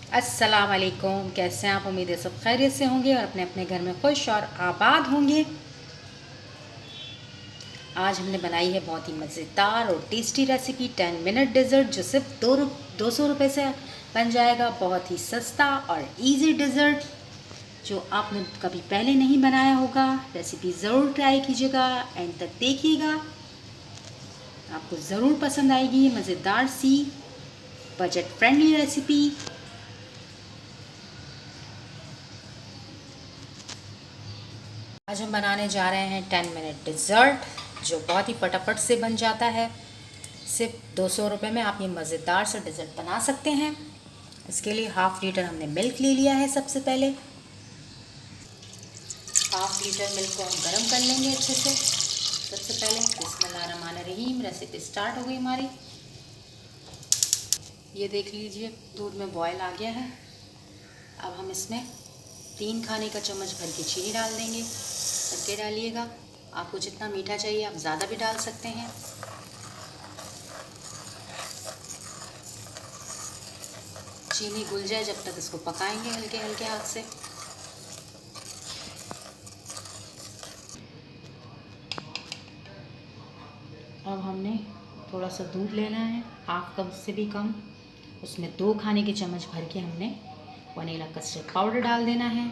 अस्सलाम वालेकुम। कैसे हैं आप? उम्मीद है सब खैरियत से होंगे और अपने अपने घर में खुश और आबाद होंगे। आज हमने बनाई है बहुत ही मज़ेदार और टेस्टी रेसिपी 10 मिनट डेज़र्ट, जो सिर्फ 200 रुपये से बन जाएगा। बहुत ही सस्ता और इजी डेज़र्ट जो आपने कभी पहले नहीं बनाया होगा। रेसिपी ज़रूर ट्राई कीजिएगा, एंड तक देखिएगा, आपको ज़रूर पसंद आएगी। मज़ेदार सी बजट फ्रेंडली रेसिपी। आज हम बनाने जा रहे हैं 10 मिनट डिज़र्ट, जो बहुत ही फटाफट से बन जाता है। सिर्फ 200 रुपये में आप ये मज़ेदार सा डिज़र्ट बना सकते हैं। इसके लिए हाफ़ लीटर हमने मिल्क ले लिया है। सबसे पहले हाफ़ लीटर मिल्क को हम गर्म कर लेंगे अच्छे से। सबसे पहले बिस्मिल्लाहिर्रहमानिर्रहीम। रेसिपी स्टार्ट हो गई हमारी। ये देख लीजिए, दूध में बॉयल आ गया है। अब हम इसमें 3 खाने का चम्मच भर के चीनी डाल देंगे। करके डालिएगा। आपको जितना मीठा चाहिए आप ज़्यादा भी डाल सकते हैं। चीनी घुल जाए जब तक इसको पकाएंगे हल्के हल्के हाथ से। अब हमने थोड़ा सा दूध लेना है, हाफ कप से भी कम। उसमें 2 खाने के चम्मच भर के हमने वनीला कस्टर्ड पाउडर डाल देना है।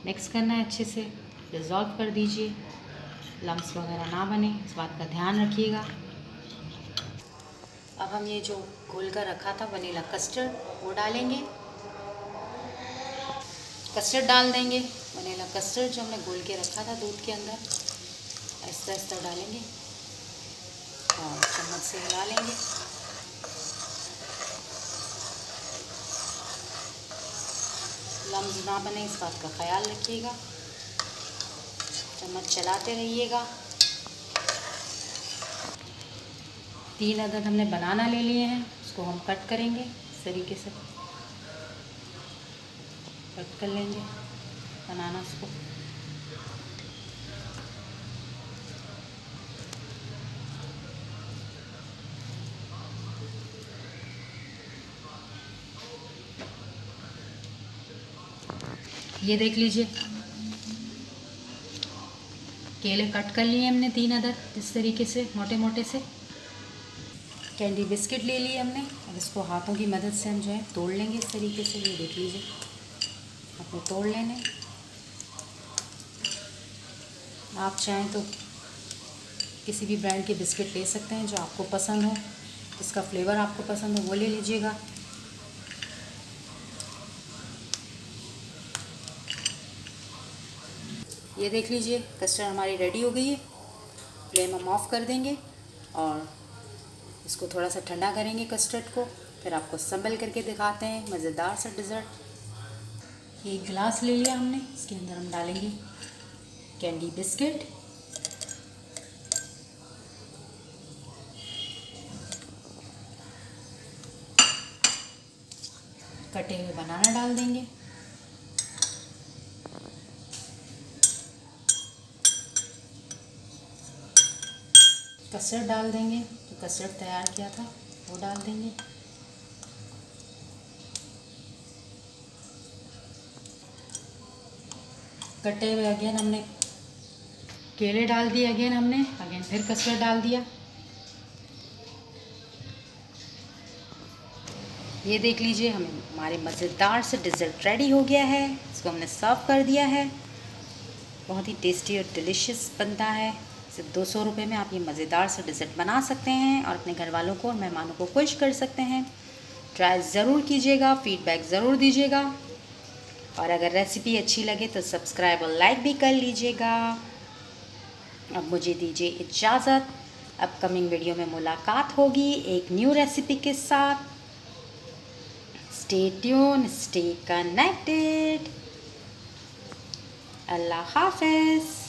मिक्स करना है अच्छे से, डिज़ोल्व कर दीजिए। लम्स वगैरह ना बने, इस बात का ध्यान रखिएगा। अब हम ये जो घोल कर रखा था वनीला कस्टर्ड, वो डालेंगे। कस्टर्ड डाल देंगे, वनीला कस्टर्ड जो हमने घोल के रखा था दूध के अंदर। आहिस्ता आहिस्ता डालेंगे और चम्मच से हिला लेंगे। लम्स ना बने, इस बात का ख्याल रखिएगा। चम्मच चलाते रहिएगा। 3 अदद हमने बनाना ले लिए हैं, उसको हम कट करेंगे। इस तरीके से कट कर लेंगे बनानास को। ये देख लीजिए, केले कट कर लिए हमने 3 अदद, इस तरीके से मोटे मोटे से। कैंडी बिस्किट ले लिए हमने। अब इसको हाथों की मदद से हम जो है तोड़ लेंगे इस तरीके से। ये देख लीजिए, आपको तोड़ लेने। आप चाहें तो किसी भी ब्रांड के बिस्किट ले सकते हैं जो आपको पसंद हो, जिसका फ्लेवर आपको पसंद हो वो ले लीजिएगा। ये देख लीजिए, कस्टर्ड हमारी रेडी हो गई है। फ्लेम हम ऑफ़ कर देंगे और इसको थोड़ा सा ठंडा करेंगे कस्टर्ड को। फिर आपको संभल करके दिखाते हैं मज़ेदार सा डिज़र्ट। ये गिलास ले लिया हमने, इसके अंदर हम डालेंगे कैंडी बिस्किट। कटे हुए बनाना डाल देंगे। कस्टर्ड डाल देंगे, जो कस्टर्ड तैयार किया था वो डाल देंगे। कटे हुए अगेन हमने केले डाल दिए। अगेन फिर कस्टर्ड डाल दिया। ये देख लीजिए, हमारे मज़ेदार से डिज़र्ट रेडी हो गया है। इसको हमने सर्व कर दिया है। बहुत ही टेस्टी और डिलीशियस बनता है। सिर्फ 200 रुपये में आप ये मज़ेदार सा डिज़र्ट बना सकते हैं और अपने घर वालों को और मेहमानों को खुश कर सकते हैं। ट्राई ज़रूर कीजिएगा, फ़ीडबैक ज़रूर दीजिएगा, और अगर रेसिपी अच्छी लगे तो सब्सक्राइब और लाइक भी कर लीजिएगा। अब मुझे दीजिए इजाज़त। अपकमिंग वीडियो में मुलाकात होगी एक न्यू रेसिपी के साथ। Stay tuned, stay connected. अल्लाह हाफ़िज़।